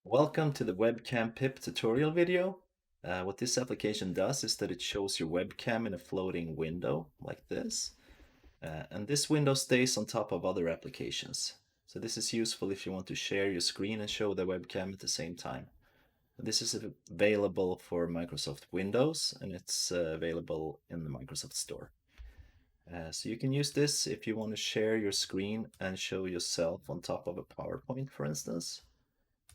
Welcome to the Webcam PiP tutorial video. What this application does is that it shows your webcam in a floating window like this. And this window stays on top of other applications. So this is useful if you want to share your screen and show the webcam at the same time. This is available for Microsoft Windows and it's available in the Microsoft Store. So you can use this if you want to share your screen and show yourself on top of a PowerPoint, for instance.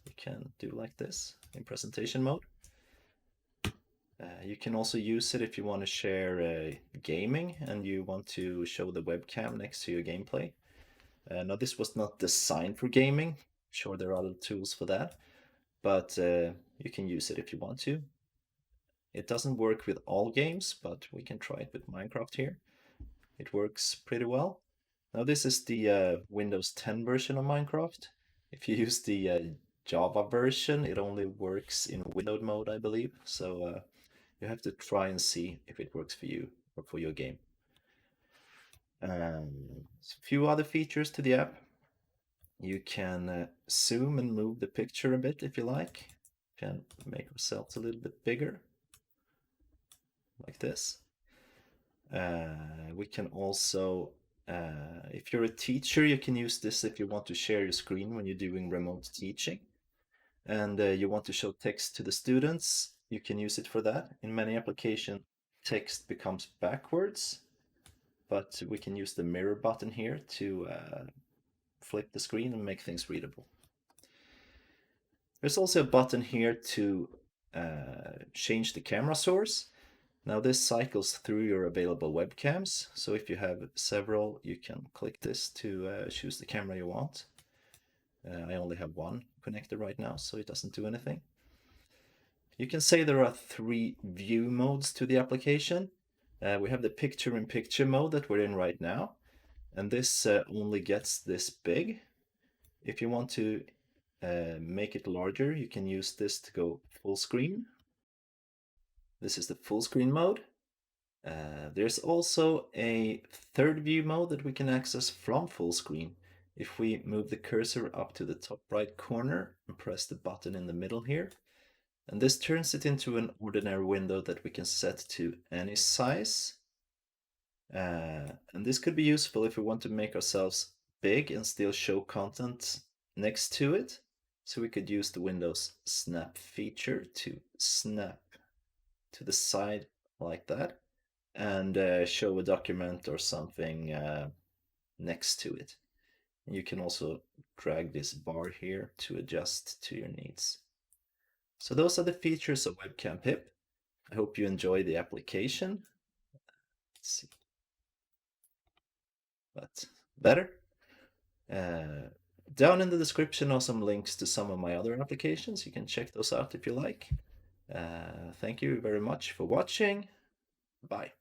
You can do like this in presentation mode. You can also use it if you want to share gaming and you want to show the webcam next to your gameplay. Now this was not designed for gaming. Sure, there are other tools for that, but you can use it if you want to. It doesn't work with all games, but we can try it with Minecraft here. It works pretty well. Now this is the Windows 10 version of Minecraft. If you use the Java version, it only works in windowed mode, I believe. So you have to try and see if it works for you or for your game. A few other features to the app. You can zoom and move the picture a bit if you like. You can make yourself a little bit bigger, like this. We can also, if you're a teacher, you can use this if you want to share your screen when you're doing remote teaching. And you want to show text to the students, you can use it for that. In many applications, text becomes backwards, but we can use the mirror button here to flip the screen and make things readable. There's also a button here to change the camera source. Now this cycles through your available webcams. So if you have several, you can click this to choose the camera you want. I only have one connected right now, so it doesn't do anything. You can say there are 3 view modes to the application. We have the picture-in-picture mode that we're in right now, and this only gets this big. If you want to make it larger, you can use this to go full screen. This is the full screen mode. There's also a 3rd view mode that we can access from full screen. If we move the cursor up to the top right corner and press the button in the middle here, and this turns it into an ordinary window that we can set to any size. And this could be useful if we want to make ourselves big and still show content next to it. So we could use the Windows Snap feature to snap to the side like that and show a document or something next to it. And you can also drag this bar here to adjust to your needs. So those are the features of Webcam PiP. I hope you enjoy the application. Let's see. But better. Down in the description are some links to some of my other applications. You can check those out if you like. Thank you very much for watching. Bye.